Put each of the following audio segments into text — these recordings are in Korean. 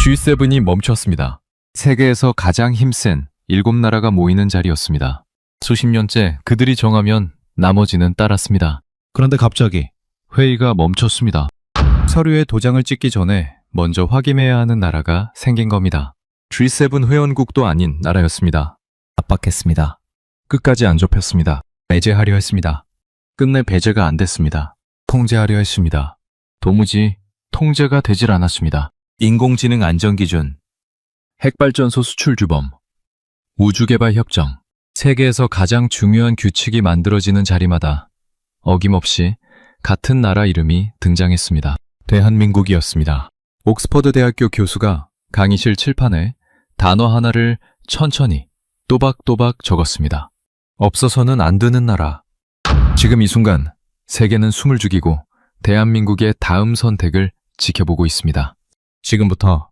G7이 멈췄습니다. 세계에서 가장 힘센 7나라가 모이는 자리였습니다. 수십 년째 그들이 정하면 나머지는 따랐습니다. 그런데 갑자기 회의가 멈췄습니다. 서류에 도장을 찍기 전에 먼저 확인해야 하는 나라가 생긴 겁니다. G7 회원국도 아닌 나라였습니다. 압박했습니다. 끝까지 안 좁혔습니다. 배제하려 했습니다. 끝내 배제가 안 됐습니다. 통제하려 했습니다. 도무지 통제가 되질 않았습니다. 인공지능 안전기준, 핵발전소 수출 규범, 우주개발협정, 세계에서 가장 중요한 규칙이 만들어지는 자리마다 어김없이 같은 나라 이름이 등장했습니다. 대한민국이었습니다. 옥스퍼드 대학교 교수가 강의실 칠판에 단어 하나를 천천히 또박또박 적었습니다. 없어서는 안 되는 나라. 지금 이 순간 세계는 숨을 죽이고 대한민국의 다음 선택을 지켜보고 있습니다. 지금부터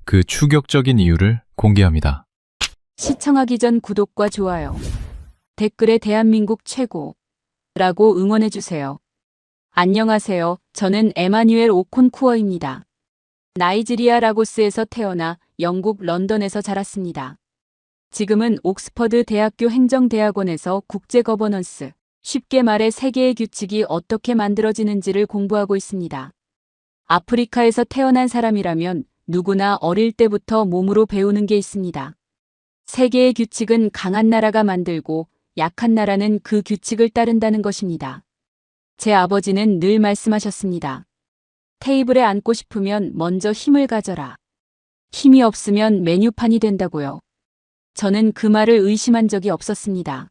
그 충격적인 이유를 공개합니다. 시청하기 전 구독과 좋아요, 댓글에 대한민국 최고라고 응원해주세요. 안녕하세요. 저는 에마뉴엘 오콘쿠어입니다. 나이지리아 라고스에서 태어나 영국 런던에서 자랐습니다. 지금은 옥스퍼드 대학교 행정대학원에서 국제 거버넌스, 쉽게 말해 세계의 규칙이 어떻게 만들어지는지를 공부하고 있습니다. 아프리카에서 태어난 사람이라면 누구나 어릴 때부터 몸으로 배우는 게 있습니다. 세계의 규칙은 강한 나라가 만들고 약한 나라는 그 규칙을 따른다는 것입니다. 제 아버지는 늘 말씀하셨습니다. 테이블에 앉고 싶으면 먼저 힘을 가져라. 힘이 없으면 메뉴판이 된다고요. 저는 그 말을 의심한 적이 없었습니다.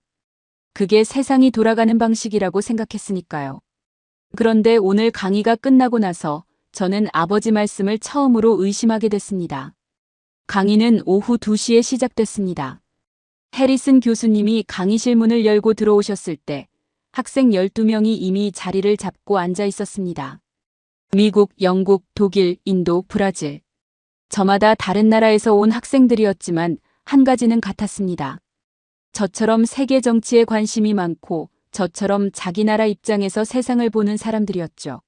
그게 세상이 돌아가는 방식이라고 생각했으니까요. 그런데 오늘 강의가 끝나고 나서 저는 아버지 말씀을 처음으로 의심하게 됐습니다. 강의는 오후 2시에 시작됐습니다. 해리슨 교수님이 강의실 문을 열고 들어오셨을 때 학생 12명이 이미 자리를 잡고 앉아 있었습니다. 미국, 영국, 독일, 인도, 브라질. 저마다 다른 나라에서 온 학생들이었지만 한 가지는 같았습니다. 저처럼 세계 정치에 관심이 많고 저처럼 자기 나라 입장에서 세상을 보는 사람들이었죠.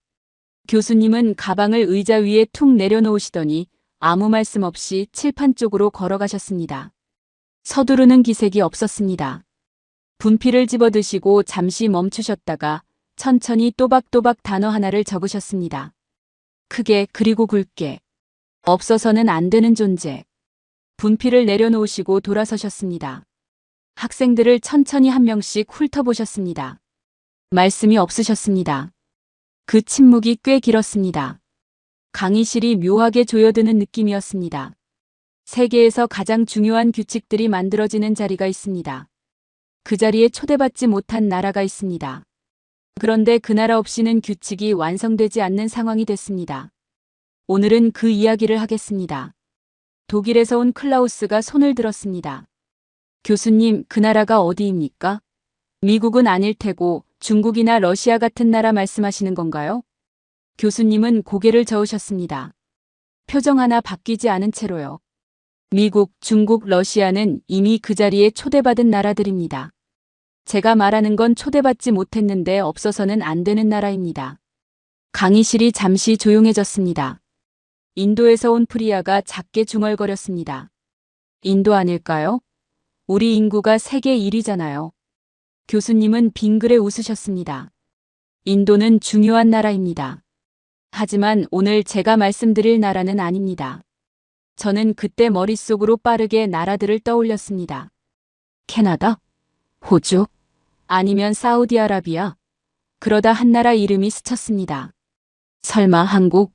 교수님은 가방을 의자 위에 툭 내려놓으시더니 아무 말씀 없이 칠판 쪽으로 걸어가셨습니다. 서두르는 기색이 없었습니다. 분필을 집어드시고 잠시 멈추셨다가 천천히 또박또박 단어 하나를 적으셨습니다. 크게 그리고 굵게. 없어서는 안 되는 존재. 분필을 내려놓으시고 돌아서셨습니다. 학생들을 천천히 한 명씩 훑어보셨습니다. 말씀이 없으셨습니다. 그 침묵이 꽤 길었습니다. 강의실이 묘하게 조여드는 느낌이었습니다. 세계에서 가장 중요한 규칙들이 만들어지는 자리가 있습니다. 그 자리에 초대받지 못한 나라가 있습니다. 그런데 그 나라 없이는 규칙이 완성되지 않는 상황이 됐습니다. 오늘은 그 이야기를 하겠습니다. 독일에서 온 클라우스가 손을 들었습니다. 교수님, 그 나라가 어디입니까? 미국은 아닐 테고 중국이나 러시아 같은 나라 말씀하시는 건가요? 교수님은 고개를 저으셨습니다. 표정 하나 바뀌지 않은 채로요. 미국, 중국, 러시아는 이미 그 자리에 초대받은 나라들입니다. 제가 말하는 건 초대받지 못했는데 없어서는 안 되는 나라입니다. 강의실이 잠시 조용해졌습니다. 인도에서 온 프리아가 작게 중얼거렸습니다. 인도 아닐까요? 우리 인구가 세계 1위잖아요. 교수님은 빙그레 웃으셨습니다. 인도는 중요한 나라입니다. 하지만 오늘 제가 말씀드릴 나라는 아닙니다. 저는 그때 머릿속으로 빠르게 나라들을 떠올렸습니다. 캐나다? 호주? 아니면 사우디아라비아? 그러다 한 나라 이름이 스쳤습니다. 설마 한국?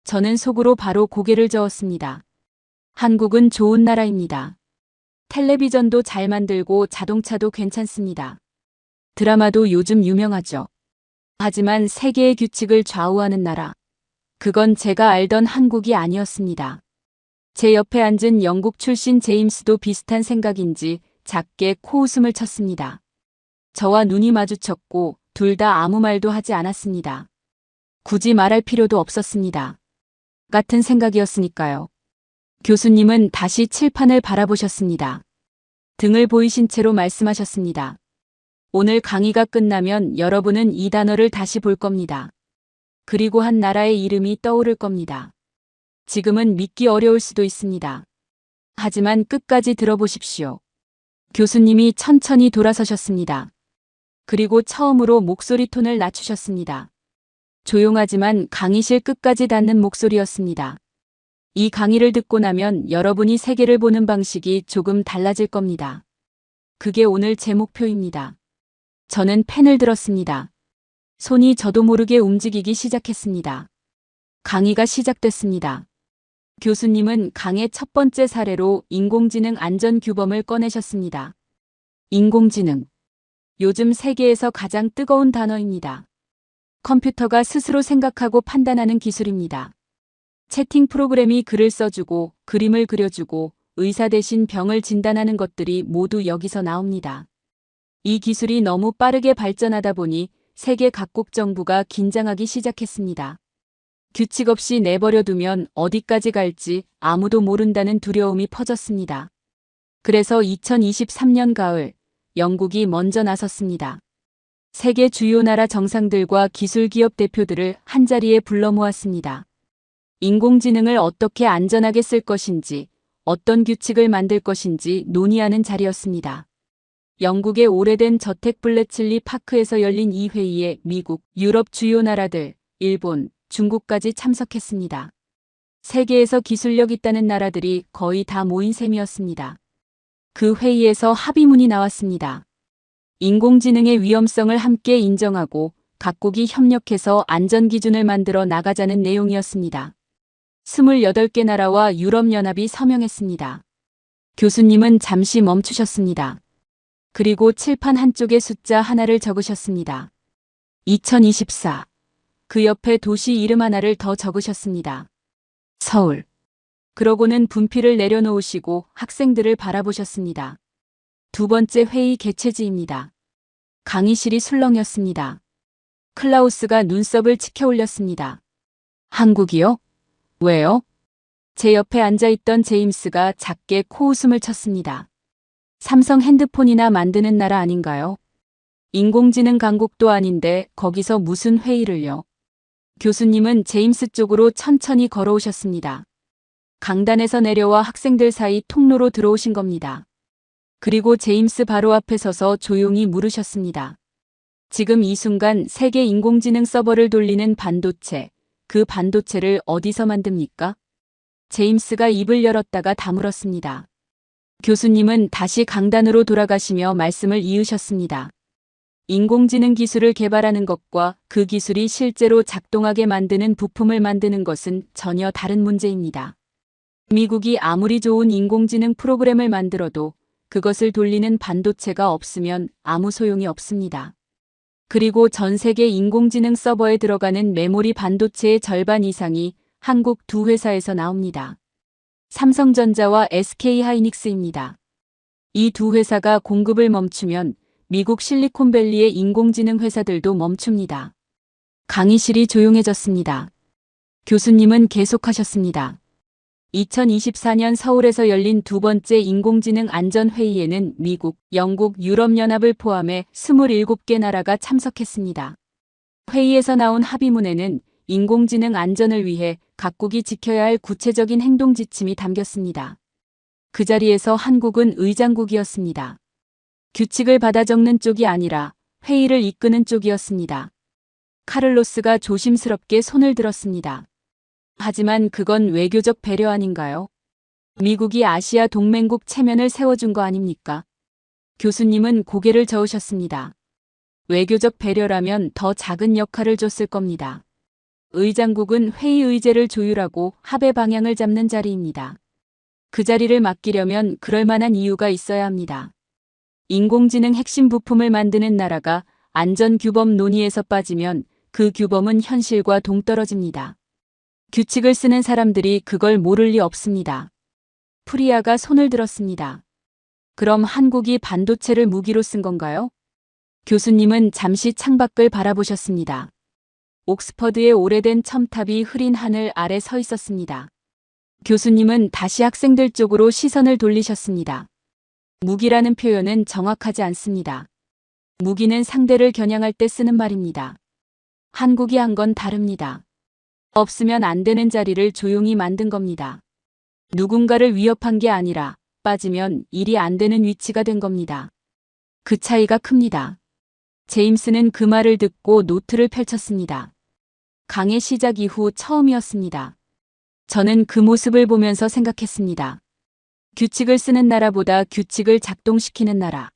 저는 속으로 바로 고개를 저었습니다. 한국은 좋은 나라입니다. 텔레비전도 잘 만들고 자동차도 괜찮습니다. 드라마도 요즘 유명하죠. 하지만 세계의 규칙을 좌우하는 나라. 그건 제가 알던 한국이 아니었습니다. 제 옆에 앉은 영국 출신 제임스도 비슷한 생각인지 작게 코웃음을 쳤습니다. 저와 눈이 마주쳤고 둘 다 아무 말도 하지 않았습니다. 굳이 말할 필요도 없었습니다. 같은 생각이었으니까요. 교수님은 다시 칠판을 바라보셨습니다. 등을 보이신 채로 말씀하셨습니다. 오늘 강의가 끝나면 여러분은 이 단어를 다시 볼 겁니다. 그리고 한 나라의 이름이 떠오를 겁니다. 지금은 믿기 어려울 수도 있습니다. 하지만 끝까지 들어보십시오. 교수님이 천천히 돌아서셨습니다. 그리고 처음으로 목소리 톤을 낮추셨습니다. 조용하지만 강의실 끝까지 닿는 목소리였습니다. 이 강의를 듣고 나면 여러분이 세계를 보는 방식이 조금 달라질 겁니다. 그게 오늘 제 목표입니다. 저는 펜을 들었습니다. 손이 저도 모르게 움직이기 시작했습니다. 강의가 시작됐습니다. 교수님은 강의 첫 번째 사례로 인공지능 안전 규범을 꺼내셨습니다. 인공지능. 요즘 세계에서 가장 뜨거운 단어입니다. 컴퓨터가 스스로 생각하고 판단하는 기술입니다. 채팅 프로그램이 글을 써주고 그림을 그려주고 의사 대신 병을 진단하는 것들이 모두 여기서 나옵니다. 이 기술이 너무 빠르게 발전하다 보니 세계 각국 정부가 긴장하기 시작했습니다. 규칙 없이 내버려 두면 어디까지 갈지 아무도 모른다는 두려움이 퍼졌습니다. 그래서 2023년 가을, 영국이 먼저 나섰습니다. 세계 주요 나라 정상들과 기술기업 대표들을 한자리에 불러 모았습니다. 인공지능을 어떻게 안전하게 쓸 것인지, 어떤 규칙을 만들 것인지 논의하는 자리였습니다. 영국의 오래된 저택 블래칠리 파크에서 열린 이 회의에 미국, 유럽 주요 나라들, 일본, 중국까지 참석했습니다. 세계에서 기술력 있다는 나라들이 거의 다 모인 셈이었습니다. 그 회의에서 합의문이 나왔습니다. 인공지능의 위험성을 함께 인정하고 각국이 협력해서 안전기준을 만들어 나가자는 내용이었습니다. 28개 나라와 유럽연합이 서명했습니다. 교수님은 잠시 멈추셨습니다. 그리고 칠판 한쪽에 숫자 하나를 적으셨습니다. 2024. 그 옆에 도시 이름 하나를 더 적으셨습니다. 서울. 그러고는 분필을 내려놓으시고 학생들을 바라보셨습니다. 두 번째 회의 개최지입니다. 강의실이 술렁였습니다. 클라우스가 눈썹을 치켜 올렸습니다. 한국이요? 왜요? 제 옆에 앉아있던 제임스가 작게 코웃음을 쳤습니다. 삼성 핸드폰이나 만드는 나라 아닌가요? 인공지능 강국도 아닌데 거기서 무슨 회의를요? 교수님은 제임스 쪽으로 천천히 걸어오셨습니다. 강단에서 내려와 학생들 사이 통로로 들어오신 겁니다. 그리고 제임스 바로 앞에 서서 조용히 물으셨습니다. 지금 이 순간 세계 인공지능 서버를 돌리는 반도체, 그 반도체를 어디서 만듭니까? 제임스가 입을 열었다가 다물었습니다. 교수님은 다시 강단으로 돌아가시며 말씀을 이으셨습니다. 인공지능 기술을 개발하는 것과 그 기술이 실제로 작동하게 만드는 부품을 만드는 것은 전혀 다른 문제입니다. 미국이 아무리 좋은 인공지능 프로그램을 만들어도 그것을 돌리는 반도체가 없으면 아무 소용이 없습니다. 그리고 전 세계 인공지능 서버에 들어가는 메모리 반도체의 절반 이상이 한국 두 회사에서 나옵니다. 삼성전자와 SK하이닉스입니다. 이 두 회사가 공급을 멈추면 미국 실리콘밸리의 인공지능 회사들도 멈춥니다. 강의실이 조용해졌습니다. 교수님은 계속하셨습니다. 2024년 서울에서 열린 두 번째 인공지능 안전회의에는 미국, 영국, 유럽연합을 포함해 27개 나라가 참석했습니다. 회의에서 나온 합의문에는 인공지능 안전을 위해 각국이 지켜야 할 구체적인 행동 지침이 담겼습니다. 그 자리에서 한국은 의장국이었습니다. 규칙을 받아 적는 쪽이 아니라 회의를 이끄는 쪽이었습니다. 카를로스가 조심스럽게 손을 들었습니다. 하지만 그건 외교적 배려 아닌가요? 미국이 아시아 동맹국 체면을 세워준 거 아닙니까? 교수님은 고개를 저으셨습니다. 외교적 배려라면 더 작은 역할을 줬을 겁니다. 의장국은 회의 의제를 조율하고 합의 방향을 잡는 자리입니다. 그 자리를 맡기려면 그럴 만한 이유가 있어야 합니다. 인공지능 핵심 부품을 만드는 나라가 안전규범 논의에서 빠지면 그 규범은 현실과 동떨어집니다. 규칙을 쓰는 사람들이 그걸 모를 리 없습니다. 프리아가 손을 들었습니다. 그럼 한국이 반도체를 무기로 쓴 건가요? 교수님은 잠시 창밖을 바라보셨습니다. 옥스퍼드의 오래된 첨탑이 흐린 하늘 아래 서 있었습니다. 교수님은 다시 학생들 쪽으로 시선을 돌리셨습니다. 무기라는 표현은 정확하지 않습니다. 무기는 상대를 겨냥할 때 쓰는 말입니다. 한국이 한 건 다릅니다. 없으면 안 되는 자리를 조용히 만든 겁니다. 누군가를 위협한 게 아니라 빠지면 일이 안 되는 위치가 된 겁니다. 그 차이가 큽니다. 제임스는 그 말을 듣고 노트를 펼쳤습니다. 강의 시작 이후 처음이었습니다. 저는 그 모습을 보면서 생각했습니다. 규칙을 쓰는 나라보다 규칙을 작동시키는 나라.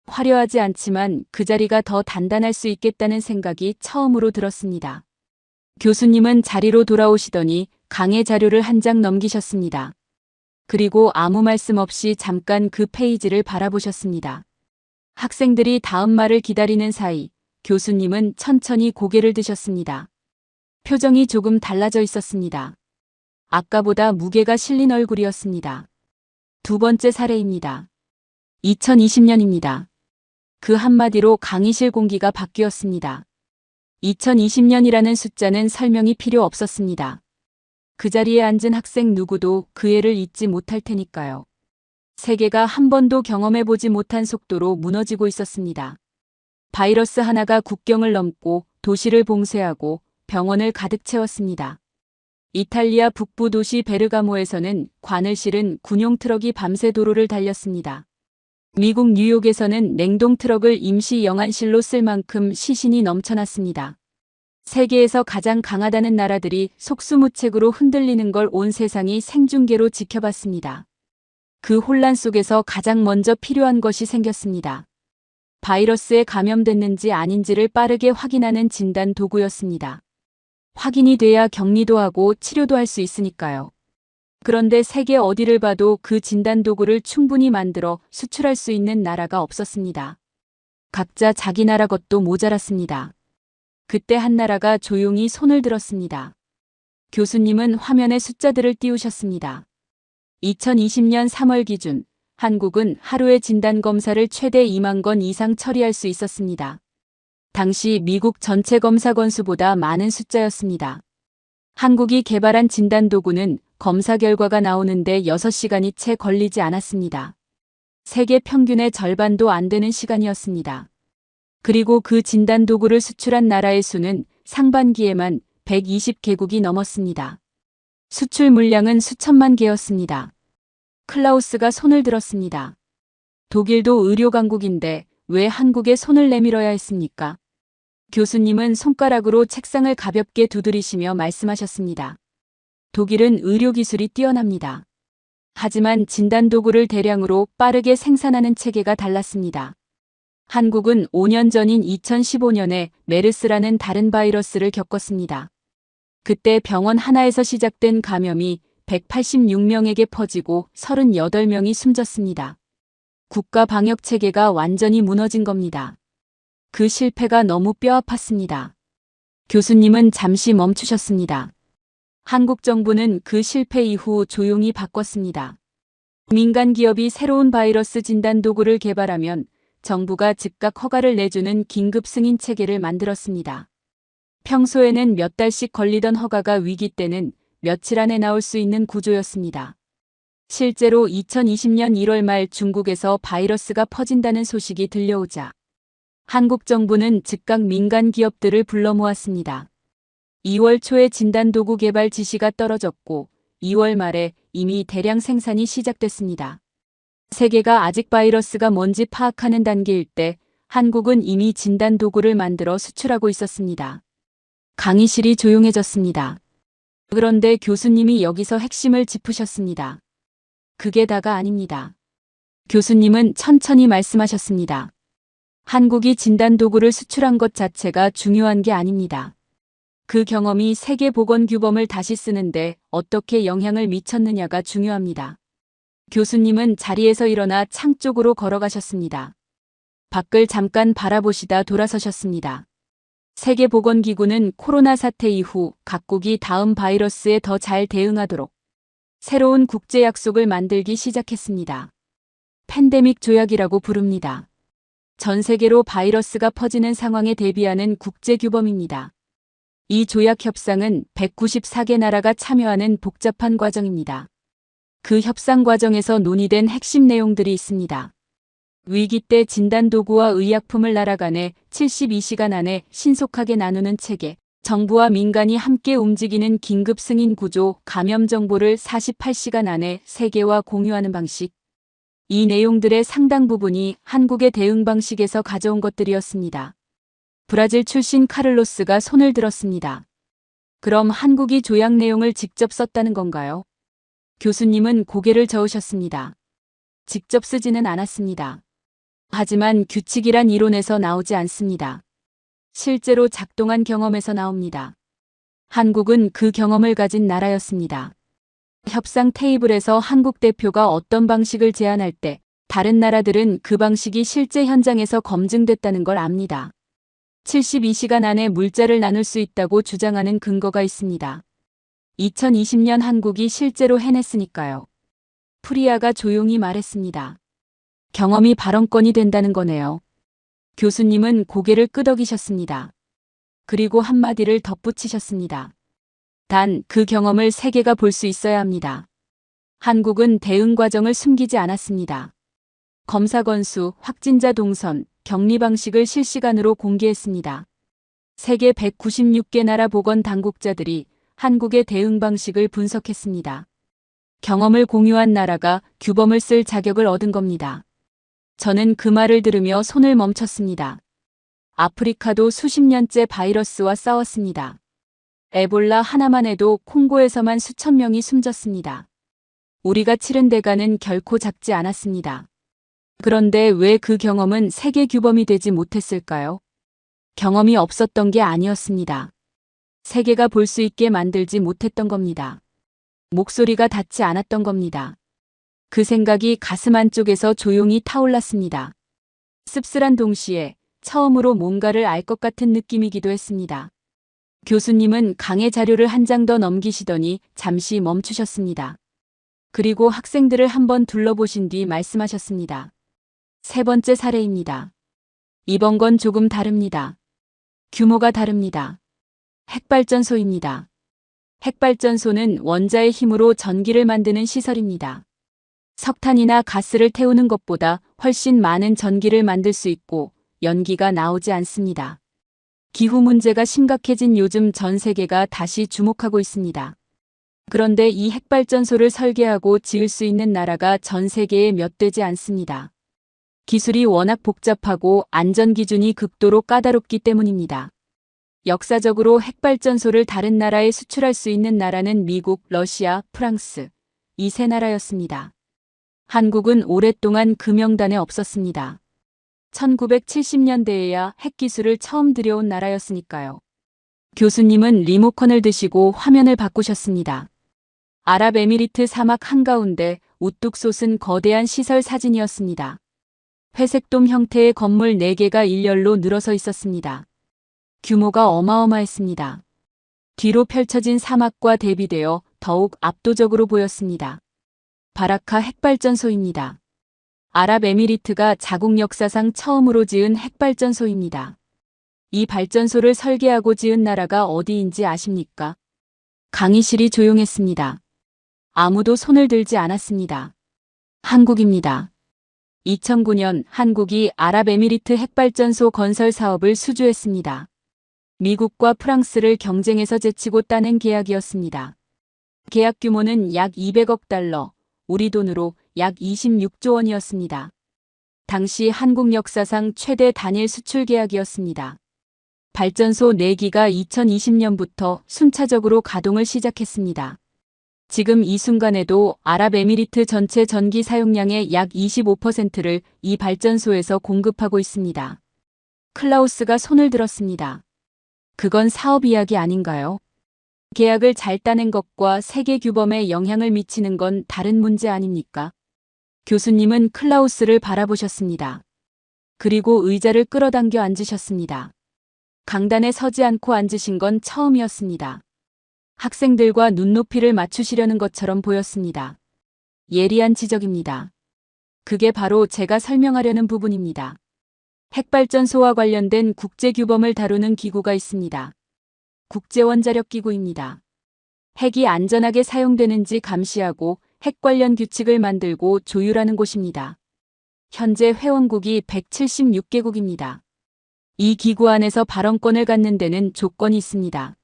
화려하지 않지만 그 자리가 더 단단할 수 있겠다는 생각이 처음으로 들었습니다. 교수님은 자리로 돌아오시더니 강의 자료를 한 장 넘기셨습니다. 그리고 아무 말씀 없이 잠깐 그 페이지를 바라보셨습니다. 학생들이 다음 말을 기다리는 사이 교수님은 천천히 고개를 드셨습니다. 표정이 조금 달라져 있었습니다. 아까보다 무게가 실린 얼굴이었습니다. 두 번째 사례입니다. 2020년입니다. 그 한마디로 강의실 공기가 바뀌었습니다. 2020년이라는 숫자는 설명이 필요 없었습니다. 그 자리에 앉은 학생 누구도 그 해를 잊지 못할 테니까요. 세계가 한 번도 경험해보지 못한 속도로 무너지고 있었습니다. 바이러스 하나가 국경을 넘고 도시를 봉쇄하고 병원을 가득 채웠습니다. 이탈리아 북부 도시 베르가모에서는 관을 실은 군용 트럭이 밤새 도로를 달렸습니다. 미국 뉴욕에서는 냉동 트럭을 임시 영안실로 쓸 만큼 시신이 넘쳐났습니다. 세계에서 가장 강하다는 나라들이 속수무책으로 흔들리는 걸 온 세상이 생중계로 지켜봤습니다. 그 혼란 속에서 가장 먼저 필요한 것이 생겼습니다. 바이러스에 감염됐는지 아닌지를 빠르게 확인하는 진단 도구였습니다. 확인이 돼야 격리도 하고 치료도 할 수 있으니까요. 그런데 세계 어디를 봐도 그 진단 도구를 충분히 만들어 수출할 수 있는 나라가 없었습니다. 각자 자기 나라 것도 모자랐습니다. 그때 한 나라가 조용히 손을 들었습니다. 교수님은 화면에 숫자들을 띄우셨습니다. 2020년 3월 기준 한국은 하루에 진단검사를 최대 2만 건 이상 처리할 수 있었습니다. 당시 미국 전체 검사 건수보다 많은 숫자였습니다. 한국이 개발한 진단도구는 검사 결과가 나오는데 6시간이 채 걸리지 않았습니다. 세계 평균의 절반도 안 되는 시간이었습니다. 그리고 그 진단도구를 수출한 나라의 수는 상반기에만 120개국이 넘었습니다. 수출 물량은 수천만 개였습니다. 클라우스가 손을 들었습니다. 독일도 의료 강국인데 왜 한국에 손을 내밀어야 했습니까? 교수님은 손가락으로 책상을 가볍게 두드리시며 말씀하셨습니다. 독일은 의료기술이 뛰어납니다. 하지만 진단도구를 대량으로 빠르게 생산하는 체계가 달랐습니다. 한국은 5년 전인 2015년에 메르스라는 다른 바이러스를 겪었습니다. 그때 병원 하나에서 시작된 감염이 186명에게 퍼지고 38명이 숨졌습니다. 국가 방역 체계가 완전히 무너진 겁니다. 그 실패가 너무 뼈아팠습니다. 교수님은 잠시 멈추셨습니다. 한국 정부는 그 실패 이후 조용히 바꿨습니다. 민간 기업이 새로운 바이러스 진단 도구를 개발하면 정부가 즉각 허가를 내주는 긴급 승인 체계를 만들었습니다. 평소에는 몇 달씩 걸리던 허가가 위기 때는 며칠 안에 나올 수 있는 구조였습니다. 실제로 2020년 1월 말 중국에서 바이러스가 퍼진다는 소식이 들려오자 한국 정부는 즉각 민간 기업들을 불러 모았습니다. 2월 초에 진단도구 개발 지시가 떨어졌고 2월 말에 이미 대량 생산이 시작됐습니다. 세계가 아직 바이러스가 뭔지 파악하는 단계일 때 한국은 이미 진단도구를 만들어 수출하고 있었습니다. 강의실이 조용해졌습니다. 그런데 교수님이 여기서 핵심을 짚으셨습니다. 그게 다가 아닙니다. 교수님은 천천히 말씀하셨습니다. 한국이 진단도구를 수출한 것 자체가 중요한 게 아닙니다. 그 경험이 세계보건규범을 다시 쓰는데 어떻게 영향을 미쳤느냐가 중요합니다. 교수님은 자리에서 일어나 창 쪽으로 걸어가셨습니다. 밖을 잠깐 바라보시다 돌아서셨습니다. 세계보건기구는 코로나 사태 이후 각국이 다음 바이러스에 더 잘 대응하도록 새로운 국제 약속을 만들기 시작했습니다. 팬데믹 조약이라고 부릅니다. 전 세계로 바이러스가 퍼지는 상황에 대비하는 국제규범입니다. 이 조약 협상은 194개 나라가 참여하는 복잡한 과정입니다. 그 협상 과정에서 논의된 핵심 내용들이 있습니다. 위기 때 진단도구와 의약품을 나라 간에 72시간 안에 신속하게 나누는 체계, 정부와 민간이 함께 움직이는 긴급 승인 구조, 감염 정보를 48시간 안에 세계와 공유하는 방식. 이 내용들의 상당 부분이 한국의 대응 방식에서 가져온 것들이었습니다. 브라질 출신 카를로스가 손을 들었습니다. 그럼 한국이 조약 내용을 직접 썼다는 건가요? 교수님은 고개를 저으셨습니다. 직접 쓰지는 않았습니다. 하지만 규칙이란 이론에서 나오지 않습니다. 실제로 작동한 경험에서 나옵니다. 한국은 그 경험을 가진 나라였습니다. 협상 테이블에서 한국 대표가 어떤 방식을 제안할 때 다른 나라들은 그 방식이 실제 현장에서 검증됐다는 걸 압니다. 72시간 안에 물자를 나눌 수 있다고 주장하는 근거가 있습니다. 2020년 한국이 실제로 해냈으니까요. 프리아가 조용히 말했습니다. 경험이 발언권이 된다는 거네요. 교수님은 고개를 끄덕이셨습니다. 그리고 한마디를 덧붙이셨습니다. 단 그 경험을 세계가 볼 수 있어야 합니다. 한국은 대응 과정을 숨기지 않았습니다. 검사 건수, 확진자 동선, 격리 방식을 실시간으로 공개했습니다. 세계 196개 나라 보건 당국자들이 한국의 대응 방식을 분석했습니다. 경험을 공유한 나라가 규범을 쓸 자격을 얻은 겁니다. 저는 그 말을 들으며 손을 멈췄습니다. 아프리카도 수십 년째 바이러스와 싸웠습니다. 에볼라 하나만 해도 콩고에서만 수천 명이 숨졌습니다. 우리가 치른 대가는 결코 작지 않았습니다. 그런데 왜 그 경험은 세계 규범이 되지 못했을까요? 경험이 없었던 게 아니었습니다. 세계가 볼 수 있게 만들지 못했던 겁니다. 목소리가 닿지 않았던 겁니다. 그 생각이 가슴 안쪽에서 조용히 타올랐습니다. 씁쓸한 동시에 처음으로 뭔가를 알 것 같은 느낌이기도 했습니다. 교수님은 강의 자료를 한 장 더 넘기시더니 잠시 멈추셨습니다. 그리고 학생들을 한번 둘러보신 뒤 말씀하셨습니다. 세 번째 사례입니다. 이번 건 조금 다릅니다. 규모가 다릅니다. 핵발전소입니다. 핵발전소는 원자의 힘으로 전기를 만드는 시설입니다. 석탄이나 가스를 태우는 것보다 훨씬 많은 전기를 만들 수 있고 연기가 나오지 않습니다. 기후 문제가 심각해진 요즘 전 세계가 다시 주목하고 있습니다. 그런데 이 핵발전소를 설계하고 지을 수 있는 나라가 전 세계에 몇 되지 않습니다. 기술이 워낙 복잡하고 안전 기준이 극도로 까다롭기 때문입니다. 역사적으로 핵발전소를 다른 나라에 수출할 수 있는 나라는 미국, 러시아, 프랑스, 이 세 나라였습니다. 한국은 오랫동안 그 명단에 없었습니다. 1970년대에야 핵기술을 처음 들여온 나라였으니까요. 교수님은 리모컨을 드시고 화면을 바꾸셨습니다. 아랍에미리트 사막 한가운데 우뚝 솟은 거대한 시설 사진이었습니다. 회색돔 형태의 건물 4개가 일렬로 늘어서 있었습니다. 규모가 어마어마했습니다. 뒤로 펼쳐진 사막과 대비되어 더욱 압도적으로 보였습니다. 바라카 핵발전소입니다. 아랍에미리트가 자국 역사상 처음으로 지은 핵발전소입니다. 이 발전소를 설계하고 지은 나라가 어디인지 아십니까? 강의실이 조용했습니다. 아무도 손을 들지 않았습니다. 한국입니다. 2009년 한국이 아랍에미리트 핵발전소 건설 사업을 수주했습니다. 미국과 프랑스를 경쟁에서 제치고 따낸 계약이었습니다. 계약 규모는 약 200억 달러, 우리 돈으로 약 26조 원이었습니다. 당시 한국 역사상 최대 단일 수출 계약이었습니다. 발전소 4기가 2020년부터 순차적으로 가동을 시작했습니다. 지금 이 순간에도 아랍에미리트 전체 전기 사용량의 약 25%를 이 발전소에서 공급하고 있습니다. 클라우스가 손을 들었습니다. 그건 사업 이야기 아닌가요? 계약을 잘 따낸 것과 세계 규범에 영향을 미치는 건 다른 문제 아닙니까? 교수님은 클라우스를 바라보셨습니다. 그리고 의자를 끌어당겨 앉으셨습니다. 강단에 서지 않고 앉으신 건 처음이었습니다. 학생들과 눈높이를 맞추시려는 것처럼 보였습니다. 예리한 지적입니다. 그게 바로 제가 설명하려는 부분입니다. 핵발전소와 관련된 국제규범을 다루는 기구가 있습니다. 국제원자력기구입니다. 핵이 안전하게 사용되는지 감시하고 핵 관련 규칙을 만들고 조율하는 곳입니다. 현재 회원국이 176개국입니다. 이 기구 안에서 발언권을 갖는 데는 조건이 있습니다.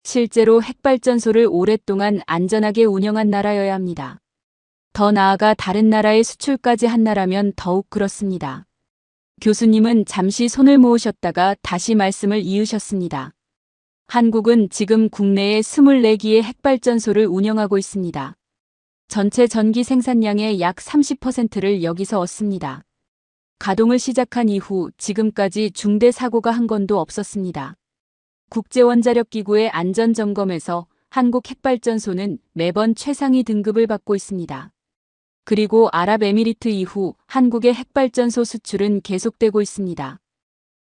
실제로 핵발전소를 오랫동안 안전하게 운영한 나라여야 합니다. 더 나아가 다른 나라에 수출까지 한 나라면 더욱 그렇습니다. 교수님은 잠시 손을 모으셨다가 다시 말씀을 이으셨습니다. 한국은 지금 국내에 24기의 핵발전소를 운영하고 있습니다. 전체 전기 생산량의 약 30%를 여기서 얻습니다. 가동을 시작한 이후 지금까지 중대 사고가 한 건도 없었습니다. 국제원자력기구의 안전점검에서 한국 핵발전소는 매번 최상위 등급을 받고 있습니다. 그리고 아랍에미리트 이후 한국의 핵발전소 수출은 계속되고 있습니다.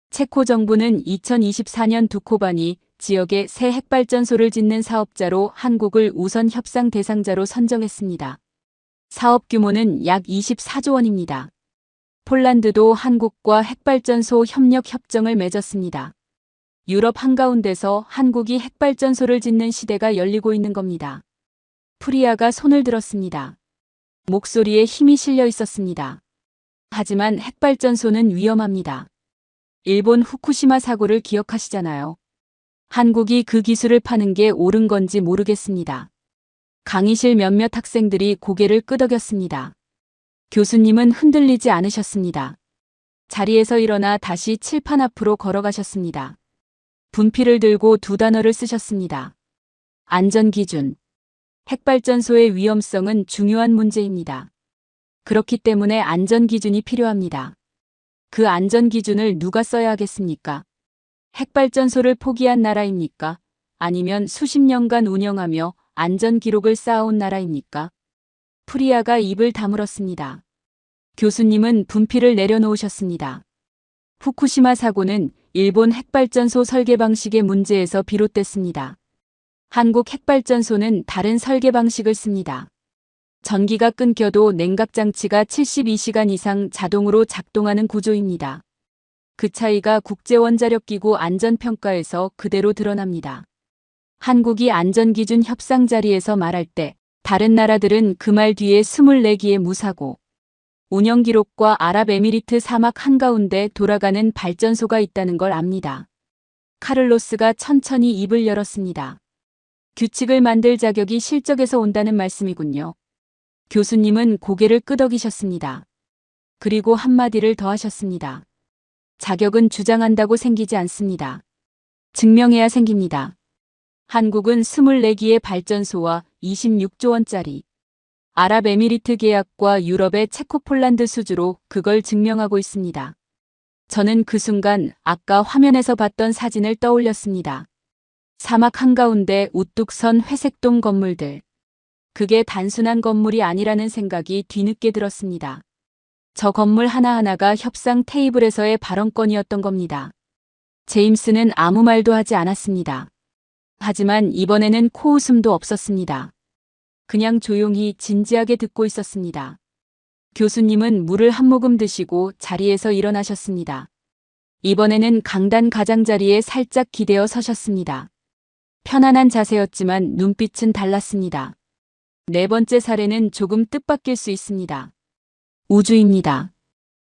체코 정부는 2024년 두코바니 지역에 새 핵발전소를 짓는 사업자로 한국을 우선 협상 대상자로 선정했습니다. 사업 규모는 약 24조 원입니다. 폴란드도 한국과 핵발전소 협력 협정을 맺었습니다. 유럽 한가운데서 한국이 핵발전소를 짓는 시대가 열리고 있는 겁니다. 프리아가 손을 들었습니다. 목소리에 힘이 실려 있었습니다. 하지만 핵발전소는 위험합니다. 일본 후쿠시마 사고를 기억하시잖아요. 한국이 그 기술을 파는 게 옳은 건지 모르겠습니다. 강의실 몇몇 학생들이 고개를 끄덕였습니다. 교수님은 흔들리지 않으셨습니다. 자리에서 일어나 다시 칠판 앞으로 걸어가셨습니다. 분필을 들고 두 단어를 쓰셨습니다. 안전기준. 핵발전소의 위험성은 중요한 문제입니다. 그렇기 때문에 안전기준이 필요합니다. 그 안전기준을 누가 써야 하겠습니까? 핵발전소를 포기한 나라입니까? 아니면 수십 년간 운영하며 안전기록을 쌓아온 나라입니까? 프리아가 입을 다물었습니다. 교수님은 분필을 내려놓으셨습니다. 후쿠시마 사고는 일본 핵발전소 설계 방식의 문제에서 비롯됐습니다. 한국 핵발전소는 다른 설계 방식을 씁니다. 전기가 끊겨도 냉각장치가 72시간 이상 자동으로 작동하는 구조입니다. 그 차이가 국제원자력기구 안전평가에서 그대로 드러납니다. 한국이 안전기준 협상 자리에서 말할 때 다른 나라들은 그 말 뒤에 24기의 무사고, 운영기록과 아랍에미리트 사막 한가운데 돌아가는 발전소가 있다는 걸 압니다. 카를로스가 천천히 입을 열었습니다. 규칙을 만들 자격이 실적에서 온다는 말씀이군요. 교수님은 고개를 끄덕이셨습니다. 그리고 한마디를 더 하셨습니다. 자격은 주장한다고 생기지 않습니다. 증명해야 생깁니다. 한국은 24기의 발전소와 26조 원짜리 아랍에미리트 계약과 유럽의 체코 폴란드 수주로 그걸 증명하고 있습니다. 저는 그 순간 아까 화면에서 봤던 사진을 떠올렸습니다. 사막 한가운데 우뚝 선 회색동 건물들. 그게 단순한 건물이 아니라는 생각이 뒤늦게 들었습니다. 저 건물 하나하나가 협상 테이블에서의 발언권이었던 겁니다. 제임스는 아무 말도 하지 않았습니다. 하지만 이번에는 코웃음도 없었습니다. 그냥 조용히 진지하게 듣고 있었습니다. 교수님은 물을 한 모금 드시고 자리에서 일어나셨습니다. 이번에는 강단 가장자리에 살짝 기대어 서셨습니다. 편안한 자세였지만 눈빛은 달랐습니다. 네 번째 사례는 조금 뜻밖일 수 있습니다. 우주입니다.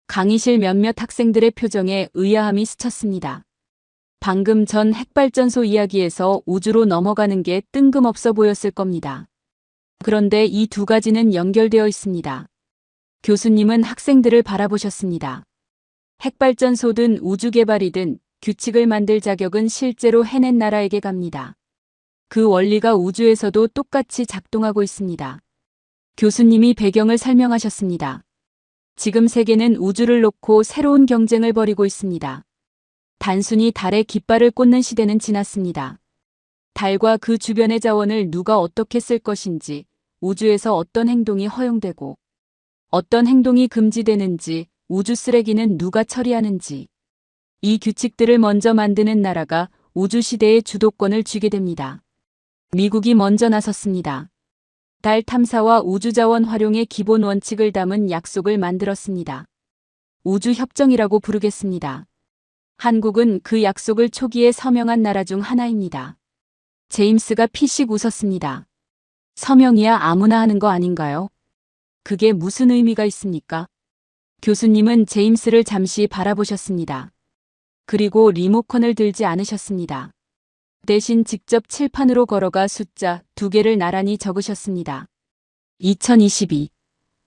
강의실 몇몇 학생들의 표정에 의아함이 스쳤습니다. 방금 전 핵발전소 이야기에서 우주로 넘어가는 게 뜬금없어 보였을 겁니다. 그런데 이 두 가지는 연결되어 있습니다. 교수님은 학생들을 바라보셨습니다. 핵발전소든 우주개발이든 규칙을 만들 자격은 실제로 해낸 나라에게 갑니다. 그 원리가 우주에서도 똑같이 작동하고 있습니다. 교수님이 배경을 설명하셨습니다. 지금 세계는 우주를 놓고 새로운 경쟁을 벌이고 있습니다. 단순히 달에 깃발을 꽂는 시대는 지났습니다. 달과 그 주변의 자원을 누가 어떻게 쓸 것인지, 우주에서 어떤 행동이 허용되고 어떤 행동이 금지되는지, 우주 쓰레기는 누가 처리하는지, 이 규칙들을 먼저 만드는 나라가 우주 시대의 주도권을 쥐게 됩니다. 미국이 먼저 나섰습니다. 달 탐사와 우주자원 활용의 기본 원칙을 담은 약속을 만들었습니다. 우주협정이라고 부르겠습니다. 한국은 그 약속을 초기에 서명한 나라 중 하나입니다. 제임스가 피식 웃었습니다. 서명이야 아무나 하는 거 아닌가요? 그게 무슨 의미가 있습니까? 교수님은 제임스를 잠시 바라보셨습니다. 그리고 리모컨을 들지 않으셨습니다. 대신 직접 칠판으로 걸어가 숫자 2개를 나란히 적으셨습니다. 2022,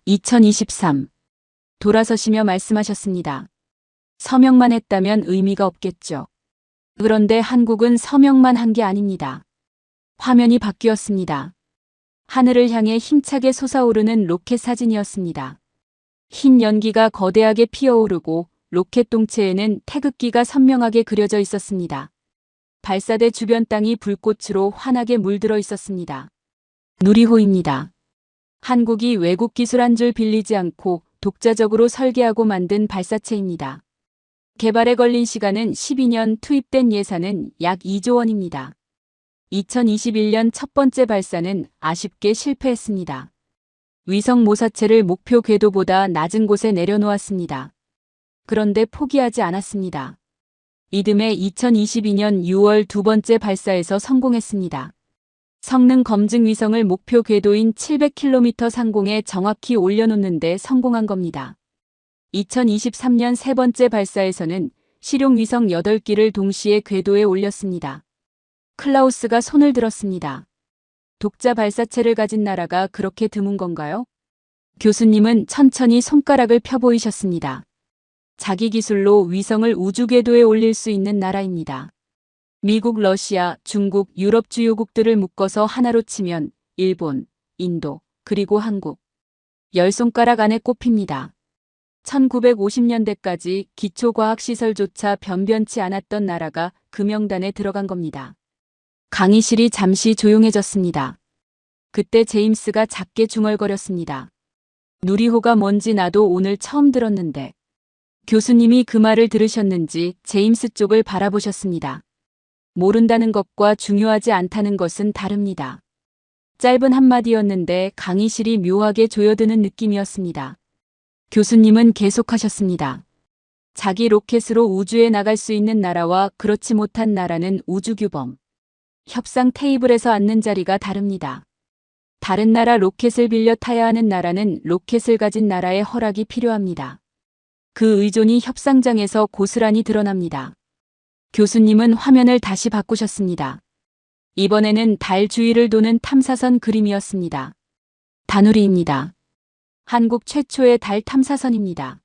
2023. 돌아서시며 말씀하셨습니다. 서명만 했다면 의미가 없겠죠. 그런데 한국은 서명만 한 게 아닙니다. 화면이 바뀌었습니다. 하늘을 향해 힘차게 솟아오르는 로켓 사진이었습니다. 흰 연기가 거대하게 피어오르고 로켓 동체에는 태극기가 선명하게 그려져 있었습니다. 발사대 주변 땅이 불꽃으로 환하게 물들어 있었습니다. 누리호입니다. 한국이 외국 기술 한 줄 빌리지 않고 독자적으로 설계하고 만든 발사체입니다. 개발에 걸린 시간은 12년, 투입된 예산은 약 2조 원입니다. 2021년 첫 번째 발사는 아쉽게 실패했습니다. 위성 모사체를 목표 궤도보다 낮은 곳에 내려놓았습니다. 그런데 포기하지 않았습니다. 이듬해 2022년 6월 두 번째 발사에서 성공했습니다. 성능 검증 위성을 목표 궤도인 700km 상공에 정확히 올려놓는데 성공한 겁니다. 2023년 세 번째 발사에서는 실용 위성 8기를 동시에 궤도에 올렸습니다. 클라우스가 손을 들었습니다. 독자 발사체를 가진 나라가 그렇게 드문 건가요? 교수님은 천천히 손가락을 펴 보이셨습니다. 자기 기술로 위성을 우주 궤도에 올릴 수 있는 나라입니다. 미국, 러시아, 중국, 유럽 주요국들을 묶어서 하나로 치면 일본, 인도, 그리고 한국. 10손가락 안에 꼽힙니다. 1950년대까지 기초과학시설조차 변변치 않았던 나라가 그 명단에 들어간 겁니다. 강의실이 잠시 조용해졌습니다. 그때 제임스가 작게 중얼거렸습니다. 누리호가 뭔지 나도 오늘 처음 들었는데. 교수님이 그 말을 들으셨는지 제임스 쪽을 바라보셨습니다. 모른다는 것과 중요하지 않다는 것은 다릅니다. 짧은 한마디였는데 강의실이 묘하게 조여드는 느낌이었습니다. 교수님은 계속하셨습니다. 자기 로켓으로 우주에 나갈 수 있는 나라와 그렇지 못한 나라는 우주규범. 협상 테이블에서 앉는 자리가 다릅니다. 다른 나라 로켓을 빌려 타야 하는 나라는 로켓을 가진 나라의 허락이 필요합니다. 그 의존이 협상장에서 고스란히 드러납니다. 교수님은 화면을 다시 바꾸셨습니다. 이번에는 달 주위를 도는 탐사선 그림이었습니다. 다누리입니다. 한국 최초의 달 탐사선입니다.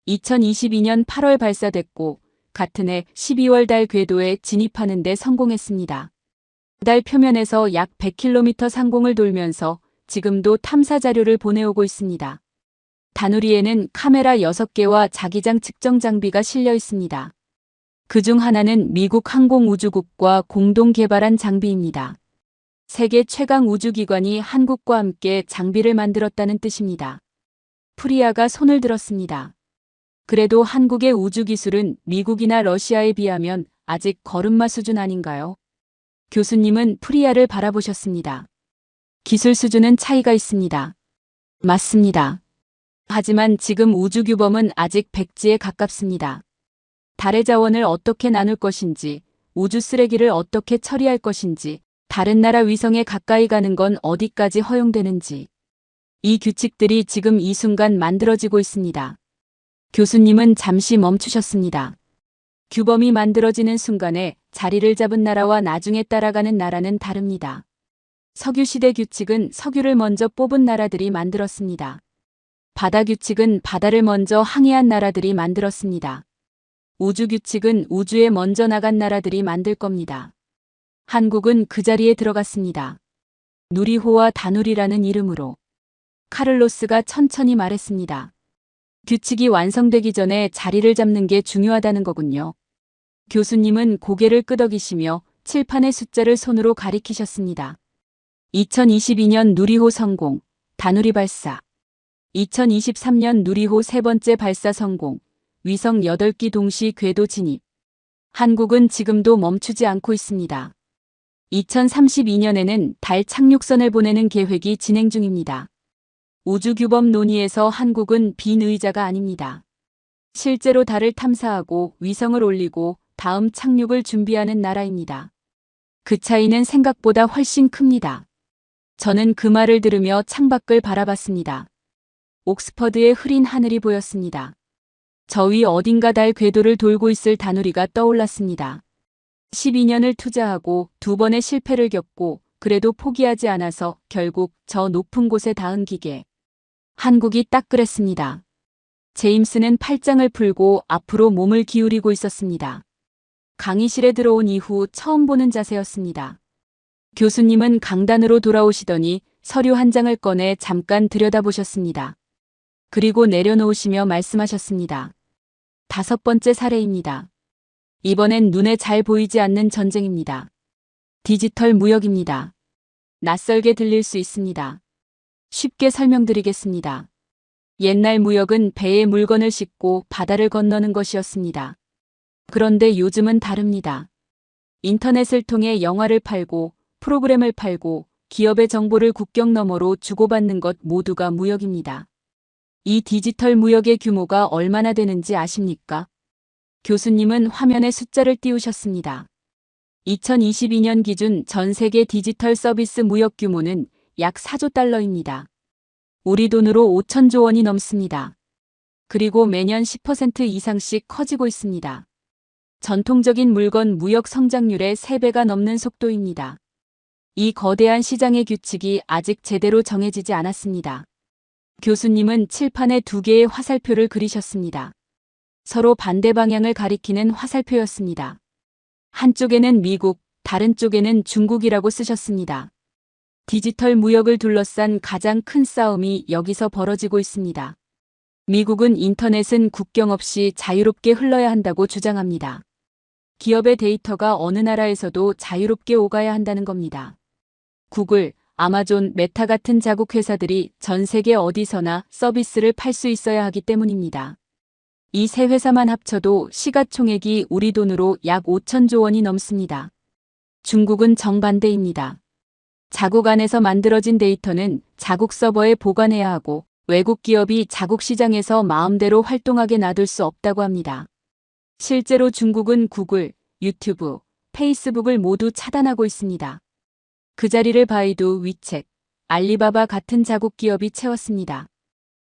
2022년 8월 발사됐고 같은 해 12월 달 궤도에 진입하는 데 성공했습니다. 달 표면에서 약 100km 상공을 돌면서 지금도 탐사 자료를 보내오고 있습니다. 다누리에는 카메라 6개와 자기장 측정 장비가 실려 있습니다. 그중 하나는 미국 항공우주국과 공동 개발한 장비입니다. 세계 최강 우주기관이 한국과 함께 장비를 만들었다는 뜻입니다. 프리아가 손을 들었습니다. 그래도 한국의 우주기술은 미국이나 러시아에 비하면 아직 걸음마 수준 아닌가요? 교수님은 프리아를 바라보셨습니다. 기술 수준은 차이가 있습니다. 맞습니다. 하지만 지금 우주규범은 아직 백지에 가깝습니다. 달의 자원을 어떻게 나눌 것인지, 우주 쓰레기를 어떻게 처리할 것인지, 다른 나라 위성에 가까이 가는 건 어디까지 허용되는지. 이 규칙들이 지금 이 순간 만들어지고 있습니다. 교수님은 잠시 멈추셨습니다. 규범이 만들어지는 순간에 자리를 잡은 나라와 나중에 따라가는 나라는 다릅니다. 석유시대 규칙은 석유를 먼저 뽑은 나라들이 만들었습니다. 바다 규칙은 바다를 먼저 항해한 나라들이 만들었습니다. 우주 규칙은 우주에 먼저 나간 나라들이 만들 겁니다. 한국은 그 자리에 들어갔습니다. 누리호와 다누리라는 이름으로. 카를로스가 천천히 말했습니다. 규칙이 완성되기 전에 자리를 잡는 게 중요하다는 거군요. 교수님은 고개를 끄덕이시며 칠판의 숫자를 손으로 가리키셨습니다. 2022년 누리호 성공, 다누리 발사. 2023년 누리호 세 번째 발사 성공, 위성 8기 동시 궤도 진입. 한국은 지금도 멈추지 않고 있습니다. 2032년에는 달 착륙선을 보내는 계획이 진행 중입니다. 우주규범 논의에서 한국은 빈 의자가 아닙니다. 실제로 달을 탐사하고 위성을 올리고 다음 착륙을 준비하는 나라입니다. 그 차이는 생각보다 훨씬 큽니다. 저는 그 말을 들으며 창밖을 바라봤습니다. 옥스퍼드의 흐린 하늘이 보였습니다. 저 위 어딘가 달 궤도를 돌고 있을 다누리가 떠올랐습니다. 12년을 투자하고 2번의 실패를 겪고 그래도 포기하지 않아서 결국 저 높은 곳에 닿은 기계. 한국이 딱 그랬습니다. 제임스는 팔짱을 풀고 앞으로 몸을 기울이고 있었습니다. 강의실에 들어온 이후 처음 보는 자세였습니다. 교수님은 강단으로 돌아오시더니 서류 한 장을 꺼내 잠깐 들여다보셨습니다. 그리고 내려놓으시며 말씀하셨습니다. 5번째 사례입니다. 이번엔 눈에 잘 보이지 않는 전쟁입니다. 디지털 무역입니다. 낯설게 들릴 수 있습니다. 쉽게 설명드리겠습니다. 옛날 무역은 배에 물건을 싣고 바다를 건너는 것이었습니다. 그런데 요즘은 다릅니다. 인터넷을 통해 영화를 팔고 프로그램을 팔고 기업의 정보를 국경 너머로 주고받는 것 모두가 무역입니다. 이 디지털 무역의 규모가 얼마나 되는지 아십니까? 교수님은 화면에 숫자를 띄우셨습니다. 2022년 기준 전 세계 디지털 서비스 무역 규모는 약 4조 달러입니다. 우리 돈으로 5천조 원이 넘습니다. 그리고 매년 10% 이상씩 커지고 있습니다. 전통적인 물건 무역 성장률의 3배가 넘는 속도입니다. 이 거대한 시장의 규칙이 아직 제대로 정해지지 않았습니다. 교수님은 칠판에 2개의 화살표를 그리셨습니다. 서로 반대 방향을 가리키는 화살표였습니다. 한쪽에는 미국, 다른 쪽에는 중국이라고 쓰셨습니다. 디지털 무역을 둘러싼 가장 큰 싸움이 여기서 벌어지고 있습니다. 미국은 인터넷은 국경 없이 자유롭게 흘러야 한다고 주장합니다. 기업의 데이터가 어느 나라에서도 자유롭게 오가야 한다는 겁니다. 구글, 아마존, 메타 같은 자국 회사들이 전 세계 어디서나 서비스를 팔 수 있어야 하기 때문입니다. 이 세 회사만 합쳐도 시가총액이 우리 돈으로 약 5천조 원이 넘습니다. 중국은 정반대입니다. 자국 안에서 만들어진 데이터는 자국 서버에 보관해야 하고 외국 기업이 자국 시장에서 마음대로 활동하게 놔둘 수 없다고 합니다. 실제로 중국은 구글, 유튜브, 페이스북을 모두 차단하고 있습니다. 그 자리를 바이두, 위챗, 알리바바 같은 자국 기업이 채웠습니다.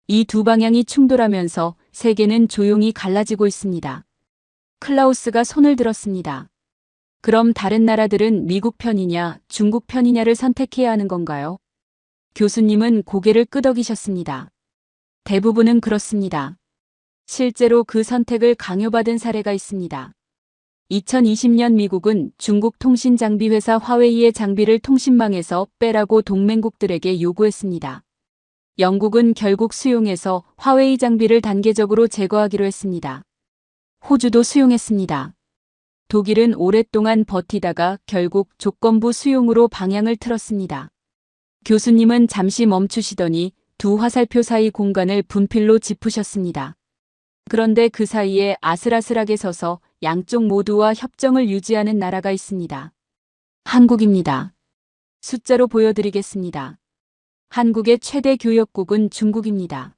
이 두 방향이 충돌하면서 세계는 조용히 갈라지고 있습니다. 클라우스가 손을 들었습니다. 그럼 다른 나라들은 미국 편이냐, 중국 편이냐를 선택해야 하는 건가요? 교수님은 고개를 끄덕이셨습니다. 대부분은 그렇습니다. 실제로 그 선택을 강요받은 사례가 있습니다. 2020년 미국은 중국 통신 장비 회사 화웨이의 장비를 통신망에서 빼라고 동맹국들에게 요구했습니다. 영국은 결국 수용해서 화웨이 장비를 단계적으로 제거하기로 했습니다. 호주도 수용했습니다. 독일은 오랫동안 버티다가 결국 조건부 수용으로 방향을 틀었습니다. 교수님은 잠시 멈추시더니 두 화살표 사이 공간을 분필로 짚으셨습니다. 그런데 그 사이에 아슬아슬하게 서서 양쪽 모두와 협정을 유지하는 나라가 있습니다. 한국입니다. 숫자로 보여드리겠습니다. 한국의 최대 교역국은 중국입니다.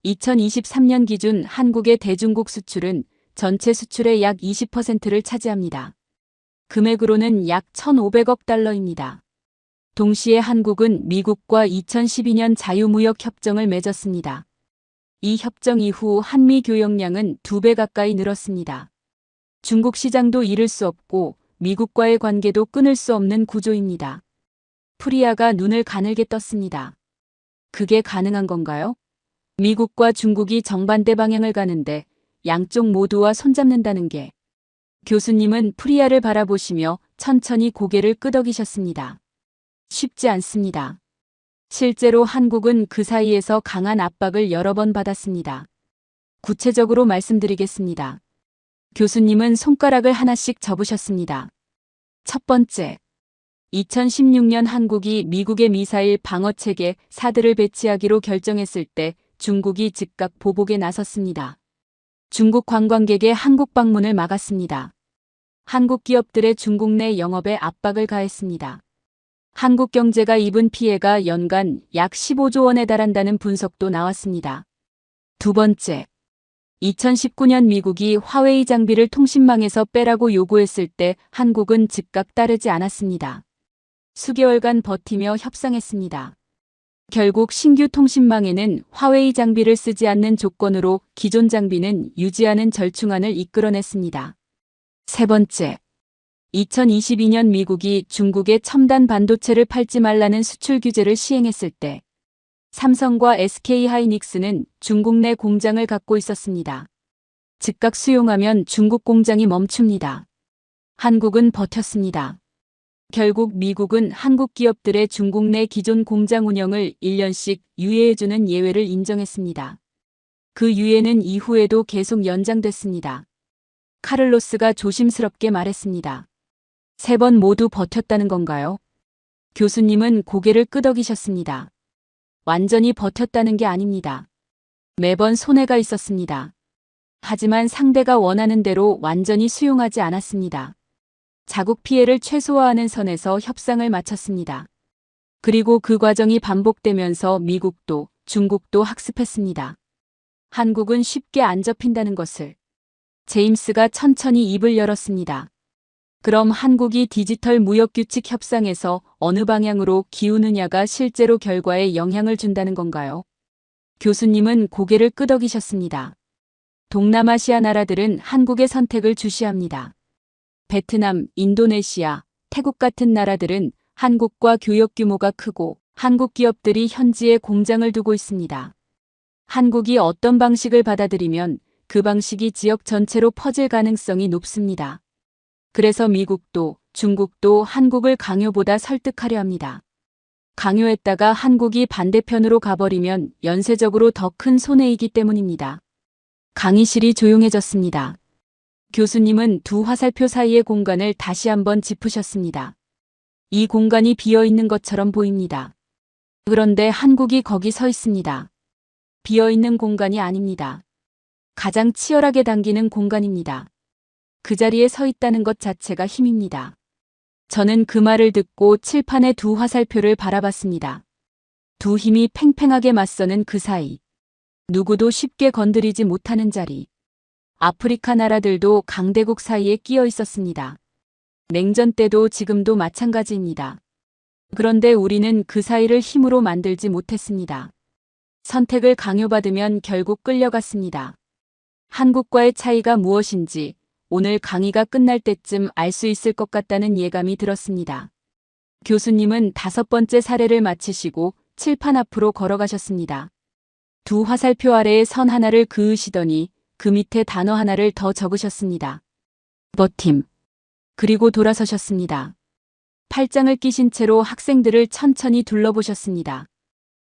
2023년 기준 한국의 대중국 수출은 전체 수출의 약 20%를 차지합니다. 금액으로는 약 1,500억 달러입니다. 동시에 한국은 미국과 2012년 자유무역 협정을 맺었습니다. 이 협정 이후 한미 교역량은 2배 가까이 늘었습니다. 중국 시장도 잃을 수 없고 미국과의 관계도 끊을 수 없는 구조입니다. 프리아가 눈을 가늘게 떴습니다. 그게 가능한 건가요? 미국과 중국이 정반대 방향을 가는데 양쪽 모두와 손잡는다는 게. 교수님은 프리아를 바라보시며 천천히 고개를 끄덕이셨습니다. 쉽지 않습니다. 실제로 한국은 그 사이에서 강한 압박을 여러 번 받았습니다. 구체적으로 말씀드리겠습니다. 교수님은 손가락을 하나씩 접으셨습니다. 첫 번째, 2016년 한국이 미국의 미사일 방어체계 사드를 배치하기로 결정했을 때 중국이 즉각 보복에 나섰습니다. 중국 관광객의 한국 방문을 막았습니다. 한국 기업들의 중국 내 영업에 압박을 가했습니다. 한국 경제가 입은 피해가 연간 약 15조 원에 달한다는 분석도 나왔습니다. 두 번째, 2019년 미국이 화웨이 장비를 통신망에서 빼라고 요구했을 때 한국은 즉각 따르지 않았습니다. 수개월간 버티며 협상했습니다. 결국 신규 통신망에는 화웨이 장비를 쓰지 않는 조건으로 기존 장비는 유지하는 절충안을 이끌어냈습니다. 세 번째, 2022년 미국이 중국에 첨단 반도체를 팔지 말라는 수출 규제를 시행했을 때 삼성과 SK하이닉스는 중국 내 공장을 갖고 있었습니다. 즉각 수용하면 중국 공장이 멈춥니다. 한국은 버텼습니다. 결국 미국은 한국 기업들의 중국 내 기존 공장 운영을 1년씩 유예해주는 예외를 인정했습니다. 그 유예는 이후에도 계속 연장됐습니다. 카를로스가 조심스럽게 말했습니다. 세 번 모두 버텼다는 건가요? 교수님은 고개를 끄덕이셨습니다. 완전히 버텼다는 게 아닙니다. 매번 손해가 있었습니다. 하지만 상대가 원하는 대로 완전히 수용하지 않았습니다. 자국 피해를 최소화하는 선에서 협상을 마쳤습니다. 그리고 그 과정이 반복되면서 미국도 중국도 학습했습니다. 한국은 쉽게 안 접힌다는 것을. 제임스가 천천히 입을 열었습니다. 그럼 한국이 디지털 무역규칙 협상에서 어느 방향으로 기우느냐가 실제로 결과에 영향을 준다는 건가요? 교수님은 고개를 끄덕이셨습니다. 동남아시아 나라들은 한국의 선택을 주시합니다. 베트남, 인도네시아, 태국 같은 나라들은 한국과 교역 규모가 크고 한국 기업들이 현지에 공장을 두고 있습니다. 한국이 어떤 방식을 받아들이면 그 방식이 지역 전체로 퍼질 가능성이 높습니다. 그래서 미국도 중국도 한국을 강요보다 설득하려 합니다. 강요했다가 한국이 반대편으로 가버리면 연쇄적으로 더 큰 손해이기 때문입니다. 강의실이 조용해졌습니다. 교수님은 두 화살표 사이의 공간을 다시 한번 짚으셨습니다. 이 공간이 비어 있는 것처럼 보입니다. 그런데 한국이 거기 서 있습니다. 비어 있는 공간이 아닙니다. 가장 치열하게 당기는 공간입니다. 그 자리에 서 있다는 것 자체가 힘입니다. 저는 그 말을 듣고 칠판의 두 화살표를 바라봤습니다. 두 힘이 팽팽하게 맞서는 그 사이. 누구도 쉽게 건드리지 못하는 자리. 아프리카 나라들도 강대국 사이에 끼어 있었습니다. 냉전 때도 지금도 마찬가지입니다. 그런데 우리는 그 사이를 힘으로 만들지 못했습니다. 선택을 강요받으면 결국 끌려갔습니다. 한국과의 차이가 무엇인지 오늘 강의가 끝날 때쯤 알 수 있을 것 같다는 예감이 들었습니다. 교수님은 5번째 사례를 마치시고 칠판 앞으로 걸어가셨습니다. 두 화살표 아래에 선 하나를 그으시더니 그 밑에 단어 하나를 더 적으셨습니다. 버팀. 그리고 돌아서셨습니다. 팔짱을 끼신 채로 학생들을 천천히 둘러보셨습니다.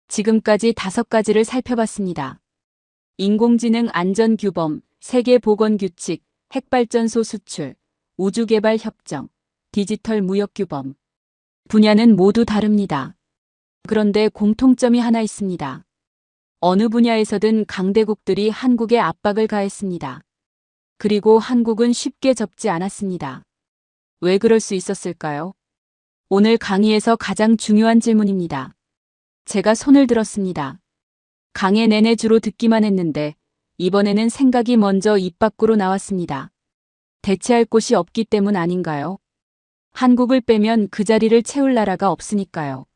지금까지 5가지를 살펴봤습니다. 인공지능 안전규범, 세계보건규칙, 핵발전소 수출, 우주개발 협정, 디지털 무역규범. 분야는 모두 다릅니다. 그런데 공통점이 하나 있습니다. 어느 분야에서든 강대국들이 한국에 압박을 가했습니다. 그리고 한국은 쉽게 접지 않았습니다. 왜 그럴 수 있었을까요? 오늘 강의에서 가장 중요한 질문입니다. 제가 손을 들었습니다. 강의 내내 주로 듣기만 했는데 이번에는 생각이 먼저 입 밖으로 나왔습니다. 대체할 곳이 없기 때문 아닌가요? 한국을 빼면 그 자리를 채울 나라가 없으니까요.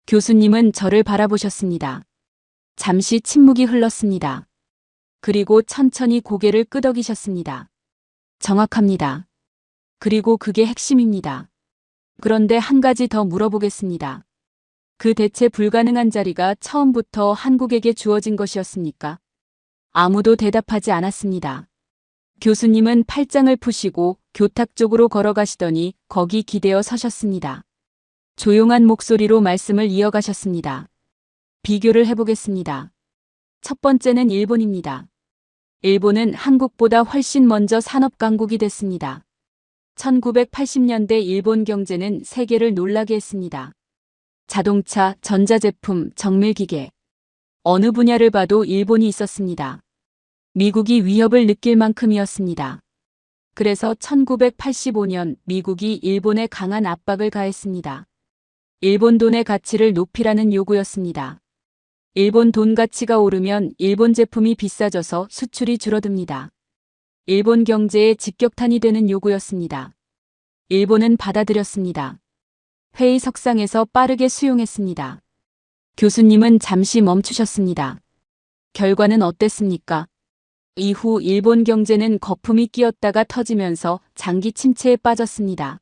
교수님은 저를 바라보셨습니다. 잠시 침묵이 흘렀습니다. 그리고 천천히 고개를 끄덕이셨습니다. 정확합니다. 그리고 그게 핵심입니다. 그런데 한 가지 더 물어보겠습니다. 그 대체 불가능한 자리가 처음부터 한국에게 주어진 것이었습니까? 아무도 대답하지 않았습니다. 교수님은 팔짱을 푸시고 교탁 쪽으로 걸어가시더니 거기 기대어 서셨습니다. 조용한 목소리로 말씀을 이어가셨습니다. 비교를 해보겠습니다. 첫 번째는 일본입니다. 일본은 한국보다 훨씬 먼저 산업 강국이 됐습니다. 1980년대 일본 경제는 세계를 놀라게 했습니다. 자동차, 전자제품, 정밀기계. 어느 분야를 봐도 일본이 있었습니다. 미국이 위협을 느낄 만큼이었습니다. 그래서 1985년 미국이 일본에 강한 압박을 가했습니다. 일본 돈의 가치를 높이라는 요구였습니다. 일본 돈 가치가 오르면 일본 제품이 비싸져서 수출이 줄어듭니다. 일본 경제에 직격탄이 되는 요구였습니다. 일본은 받아들였습니다. 회의 석상에서 빠르게 수용했습니다. 교수님은 잠시 멈추셨습니다. 결과는 어땠습니까? 이후 일본 경제는 거품이 끼었다가 터지면서 장기 침체에 빠졌습니다.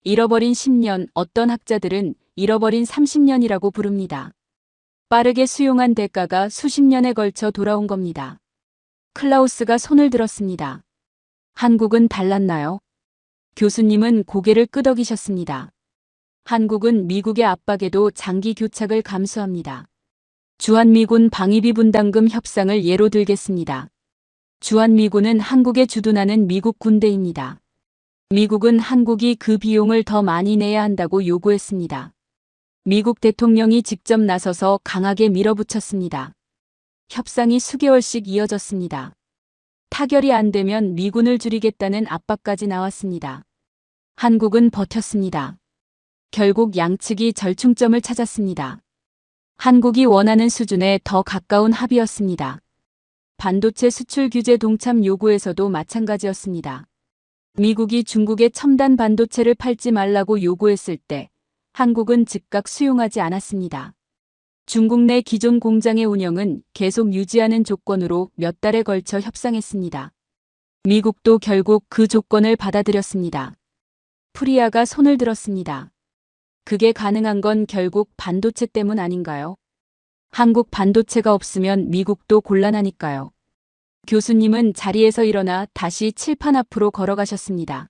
잃어버린 10년, 어떤 학자들은 잃어버린 30년이라고 부릅니다. 빠르게 수용한 대가가 수십 년에 걸쳐 돌아온 겁니다. 클라우스가 손을 들었습니다. 한국은 달랐나요? 교수님은 고개를 끄덕이셨습니다. 한국은 미국의 압박에도 장기 교착을 감수합니다. 주한미군 방위비 분담금 협상을 예로 들겠습니다. 주한미군은 한국에 주둔하는 미국 군대입니다. 미국은 한국이 그 비용을 더 많이 내야 한다고 요구했습니다. 미국 대통령이 직접 나서서 강하게 밀어붙였습니다. 협상이 수개월씩 이어졌습니다. 타결이 안 되면 미군을 줄이겠다는 압박까지 나왔습니다. 한국은 버텼습니다. 결국 양측이 절충점을 찾았습니다. 한국이 원하는 수준에 더 가까운 합의였습니다. 반도체 수출 규제 동참 요구에서도 마찬가지였습니다. 미국이 중국에 첨단 반도체를 팔지 말라고 요구했을 때 한국은 즉각 수용하지 않았습니다. 중국 내 기존 공장의 운영은 계속 유지하는 조건으로 몇 달에 걸쳐 협상했습니다. 미국도 결국 그 조건을 받아들였습니다. 프리아가 손을 들었습니다. 그게 가능한 건 결국 반도체 때문 아닌가요? 한국 반도체가 없으면 미국도 곤란하니까요. 교수님은 자리에서 일어나 다시 칠판 앞으로 걸어가셨습니다.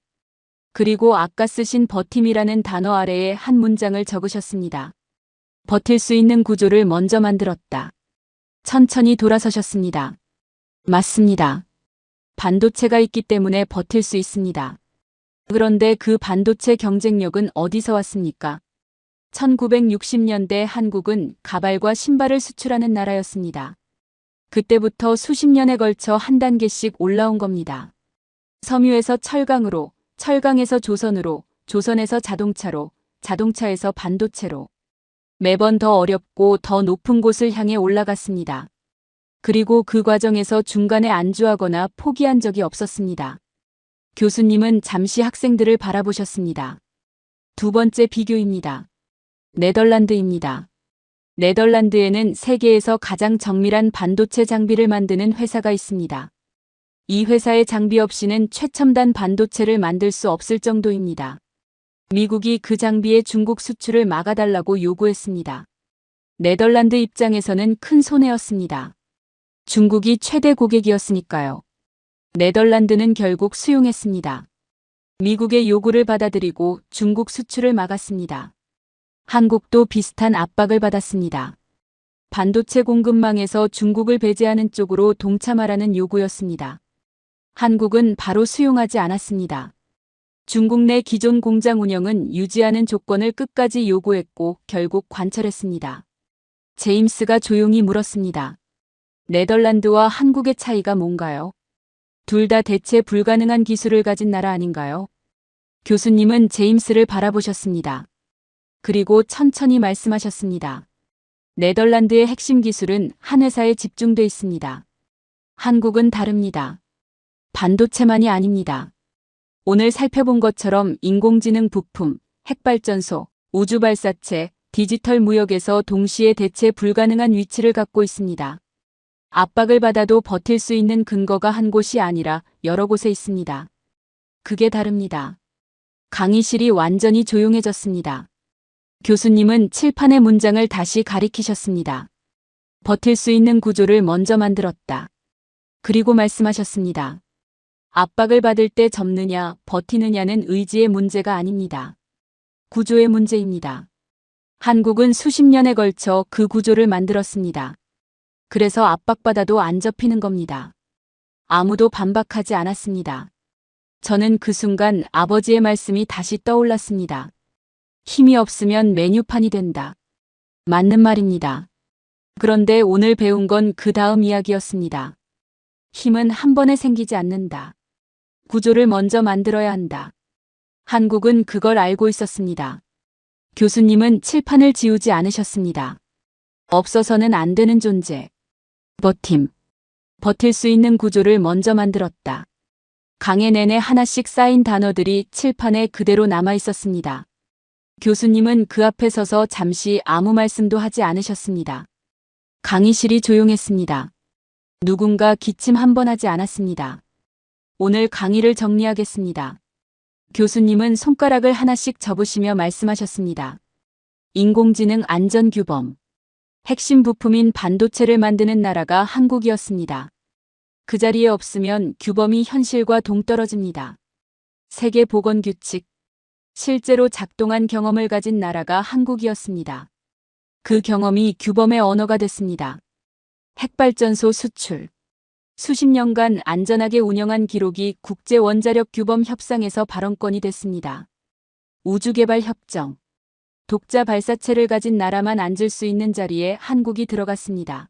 그리고 아까 쓰신 버팀이라는 단어 아래에 한 문장을 적으셨습니다. 버틸 수 있는 구조를 먼저 만들었다. 천천히 돌아서셨습니다. 맞습니다. 반도체가 있기 때문에 버틸 수 있습니다. 그런데 그 반도체 경쟁력은 어디서 왔습니까? 1960년대 한국은 가발과 신발을 수출하는 나라였습니다. 그때부터 수십 년에 걸쳐 한 단계씩 올라온 겁니다. 섬유에서 철강으로, 철강에서 조선으로, 조선에서 자동차로, 자동차에서 반도체로. 매번 더 어렵고 더 높은 곳을 향해 올라갔습니다. 그리고 그 과정에서 중간에 안주하거나 포기한 적이 없었습니다. 교수님은 잠시 학생들을 바라보셨습니다. 두 번째 비교입니다. 네덜란드입니다. 네덜란드에는 세계에서 가장 정밀한 반도체 장비를 만드는 회사가 있습니다. 이 회사의 장비 없이는 최첨단 반도체를 만들 수 없을 정도입니다. 미국이 그 장비의 중국 수출을 막아달라고 요구했습니다. 네덜란드 입장에서는 큰 손해였습니다. 중국이 최대 고객이었으니까요. 네덜란드는 결국 수용했습니다. 미국의 요구를 받아들이고 중국 수출을 막았습니다. 한국도 비슷한 압박을 받았습니다. 반도체 공급망에서 중국을 배제하는 쪽으로 동참하라는 요구였습니다. 한국은 바로 수용하지 않았습니다. 중국 내 기존 공장 운영은 유지하는 조건을 끝까지 요구했고 결국 관철했습니다. 제임스가 조용히 물었습니다. 네덜란드와 한국의 차이가 뭔가요? 둘 다 대체 불가능한 기술을 가진 나라 아닌가요? 교수님은 제임스를 바라보셨습니다. 그리고 천천히 말씀하셨습니다. 네덜란드의 핵심 기술은 한 회사에 집중돼 있습니다. 한국은 다릅니다. 반도체만이 아닙니다. 오늘 살펴본 것처럼 인공지능 부품, 핵발전소, 우주발사체, 디지털 무역에서 동시에 대체 불가능한 위치를 갖고 있습니다. 압박을 받아도 버틸 수 있는 근거가 한 곳이 아니라 여러 곳에 있습니다. 그게 다릅니다. 강의실이 완전히 조용해졌습니다. 교수님은 칠판의 문장을 다시 가리키셨습니다. 버틸 수 있는 구조를 먼저 만들었다. 그리고 말씀하셨습니다. 압박을 받을 때 접느냐, 버티느냐는 의지의 문제가 아닙니다. 구조의 문제입니다. 한국은 수십 년에 걸쳐 그 구조를 만들었습니다. 그래서 압박받아도 안 접히는 겁니다. 아무도 반박하지 않았습니다. 저는 그 순간 아버지의 말씀이 다시 떠올랐습니다. 힘이 없으면 메뉴판이 된다. 맞는 말입니다. 그런데 오늘 배운 건 그 다음 이야기였습니다. 힘은 한 번에 생기지 않는다. 구조를 먼저 만들어야 한다. 한국은 그걸 알고 있었습니다. 교수님은 칠판을 지우지 않으셨습니다. 없어서는 안 되는 존재. 버팀. 버틸 수 있는 구조를 먼저 만들었다. 강의 내내 하나씩 쌓인 단어들이 칠판에 그대로 남아 있었습니다. 교수님은 그 앞에 서서 잠시 아무 말씀도 하지 않으셨습니다. 강의실이 조용했습니다. 누군가 기침 한 번 하지 않았습니다. 오늘 강의를 정리하겠습니다. 교수님은 손가락을 하나씩 접으시며 말씀하셨습니다. 인공지능 안전규범. 핵심 부품인 반도체를 만드는 나라가 한국이었습니다. 그 자리에 없으면 규범이 현실과 동떨어집니다. 세계보건규칙. 실제로 작동한 경험을 가진 나라가 한국이었습니다. 그 경험이 규범의 언어가 됐습니다. 핵발전소 수출. 수십 년간 안전하게 운영한 기록이 국제원자력규범협상에서 발언권이 됐습니다. 우주개발협정. 독자 발사체를 가진 나라만 앉을 수 있는 자리에 한국이 들어갔습니다.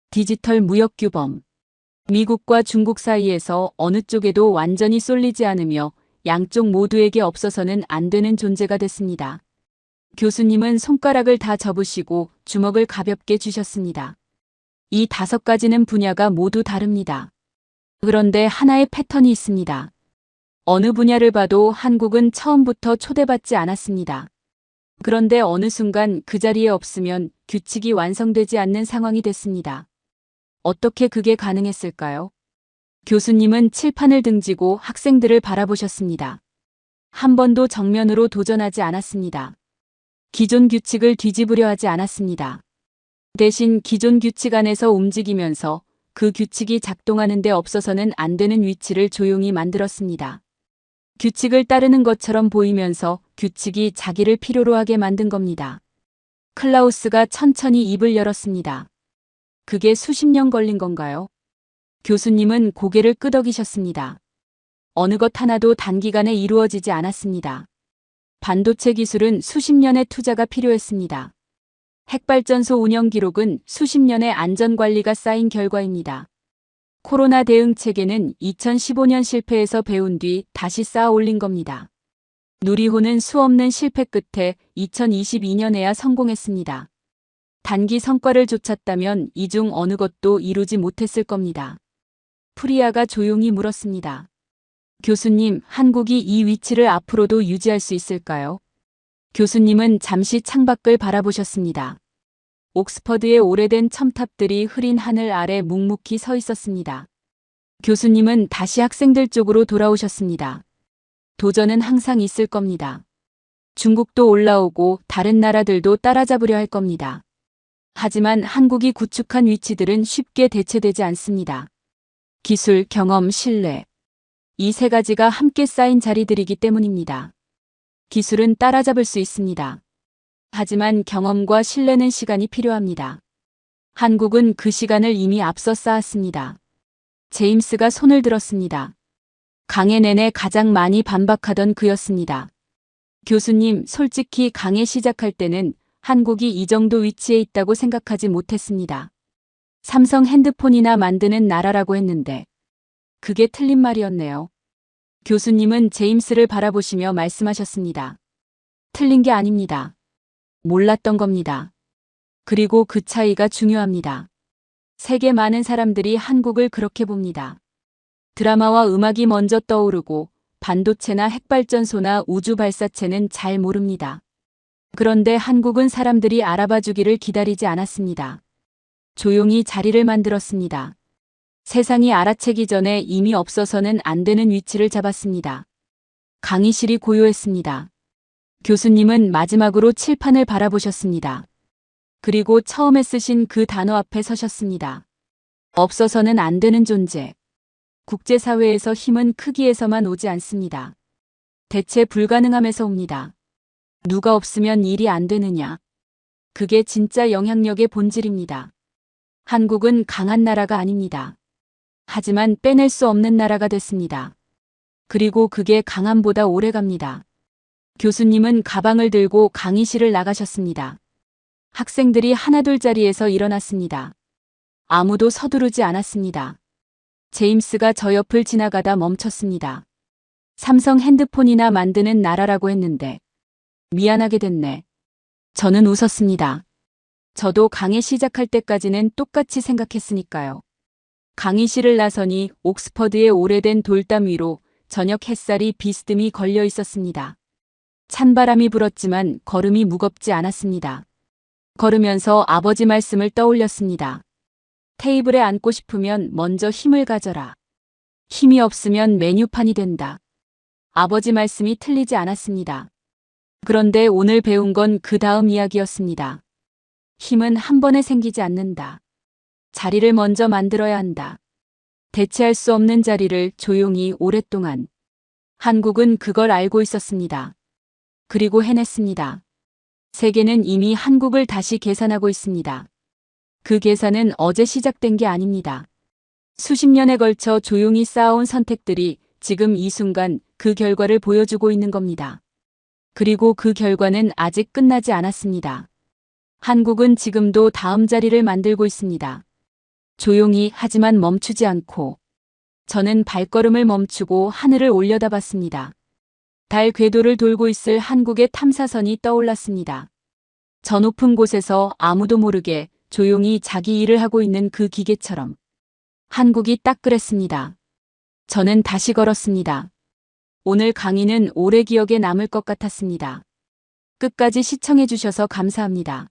디지털 무역규범. 미국과 중국 사이에서 어느 쪽에도 완전히 쏠리지 않으며 양쪽 모두에게 없어서는 안 되는 존재가 됐습니다. 교수님은 손가락을 다 접으시고 주먹을 가볍게 쥐셨습니다. 이 5가지는 분야가 모두 다릅니다. 그런데 하나의 패턴이 있습니다. 어느 분야를 봐도 한국은 처음부터 초대받지 않았습니다. 그런데 어느 순간 그 자리에 없으면 규칙이 완성되지 않는 상황이 됐습니다. 어떻게 그게 가능했을까요? 교수님은 칠판을 등지고 학생들을 바라보셨습니다. 한 번도 정면으로 도전하지 않았습니다. 기존 규칙을 뒤집으려 하지 않았습니다. 대신 기존 규칙 안에서 움직이면서 그 규칙이 작동하는 데 없어서는 안 되는 위치를 조용히 만들었습니다. 규칙을 따르는 것처럼 보이면서 규칙이 자기를 필요로 하게 만든 겁니다. 클라우스가 천천히 입을 열었습니다. 그게 수십 년 걸린 건가요? 교수님은 고개를 끄덕이셨습니다. 어느 것 하나도 단기간에 이루어지지 않았습니다. 반도체 기술은 수십 년의 투자가 필요했습니다. 핵발전소 운영 기록은 수십 년의 안전관리가 쌓인 결과입니다. 코로나 대응 체계는 2015년 실패에서 배운 뒤 다시 쌓아 올린 겁니다. 누리호는 수없는 실패 끝에 2022년에야 성공했습니다. 단기 성과를 좇았다면 이 중 어느 것도 이루지 못했을 겁니다. 프리아가 조용히 물었습니다. 교수님, 한국이 이 위치를 앞으로도 유지할 수 있을까요? 교수님은 잠시 창밖을 바라보셨습니다. 옥스퍼드의 오래된 첨탑들이 흐린 하늘 아래 묵묵히 서 있었습니다. 교수님은 다시 학생들 쪽으로 돌아오셨습니다. 도전은 항상 있을 겁니다. 중국도 올라오고 다른 나라들도 따라잡으려 할 겁니다. 하지만 한국이 구축한 위치들은 쉽게 대체되지 않습니다. 기술, 경험, 신뢰. 이 3가지가 함께 쌓인 자리들이기 때문입니다. 기술은 따라잡을 수 있습니다. 하지만 경험과 신뢰는 시간이 필요합니다. 한국은 그 시간을 이미 앞서 쌓았습니다. 제임스가 손을 들었습니다. 강해 내내 가장 많이 반박하던 그였습니다. 교수님, 솔직히 강해 시작할 때는 한국이 이 정도 위치에 있다고 생각하지 못했습니다. 삼성 핸드폰이나 만드는 나라라고 했는데 그게 틀린 말이었네요. 교수님은 제임스를 바라보시며 말씀하셨습니다. 틀린 게 아닙니다. 몰랐던 겁니다. 그리고 그 차이가 중요합니다. 세계 많은 사람들이 한국을 그렇게 봅니다. 드라마와 음악이 먼저 떠오르고 반도체나 핵발전소나 우주 발사체는 잘 모릅니다. 그런데 한국은 사람들이 알아봐 주기를 기다리지 않았습니다. 조용히 자리를 만들었습니다. 세상이 알아채기 전에 이미 없어서는 안 되는 위치를 잡았습니다. 강의실이 고요했습니다. 교수님은 마지막으로 칠판을 바라보셨습니다. 그리고 처음에 쓰신 그 단어 앞에 서셨습니다. 없어서는 안 되는 존재. 국제사회에서 힘은 크기에서만 오지 않습니다. 대체 불가능함에서 옵니다. 누가 없으면 일이 안 되느냐. 그게 진짜 영향력의 본질입니다. 한국은 강한 나라가 아닙니다. 하지만 빼낼 수 없는 나라가 됐습니다. 그리고 그게 강함보다 오래갑니다. 교수님은 가방을 들고 강의실을 나가셨습니다. 학생들이 하나둘 자리에서 일어났습니다. 아무도 서두르지 않았습니다. 제임스가 저 옆을 지나가다 멈췄습니다. 삼성 핸드폰이나 만드는 나라라고 했는데 미안하게 됐네. 저는 웃었습니다. 저도 강의 시작할 때까지는 똑같이 생각했으니까요. 강의실을 나서니 옥스퍼드의 오래된 돌담 위로 저녁 햇살이 비스듬히 걸려 있었습니다. 찬바람이 불었지만 걸음이 무겁지 않았습니다. 걸으면서 아버지 말씀을 떠올렸습니다. 테이블에 앉고 싶으면 먼저 힘을 가져라. 힘이 없으면 메뉴판이 된다. 아버지 말씀이 틀리지 않았습니다. 그런데 오늘 배운 건 그 다음 이야기였습니다. 힘은 한 번에 생기지 않는다. 자리를 먼저 만들어야 한다. 대체할 수 없는 자리를 조용히 오랫동안. 한국은 그걸 알고 있었습니다. 그리고 해냈습니다. 세계는 이미 한국을 다시 계산하고 있습니다. 그 계산은 어제 시작된 게 아닙니다. 수십 년에 걸쳐 조용히 쌓아온 선택들이 지금 이 순간 그 결과를 보여주고 있는 겁니다. 그리고 그 결과는 아직 끝나지 않았습니다. 한국은 지금도 다음 자리를 만들고 있습니다. 조용히 하지만 멈추지 않고. 저는 발걸음을 멈추고 하늘을 올려다봤습니다. 달 궤도를 돌고 있을 한국의 탐사선이 떠올랐습니다. 저 높은 곳에서 아무도 모르게 조용히 자기 일을 하고 있는 그 기계처럼. 한국이 딱 그랬습니다. 저는 다시 걸었습니다. 오늘 강의는 오래 기억에 남을 것 같았습니다. 끝까지 시청해 주셔서 감사합니다.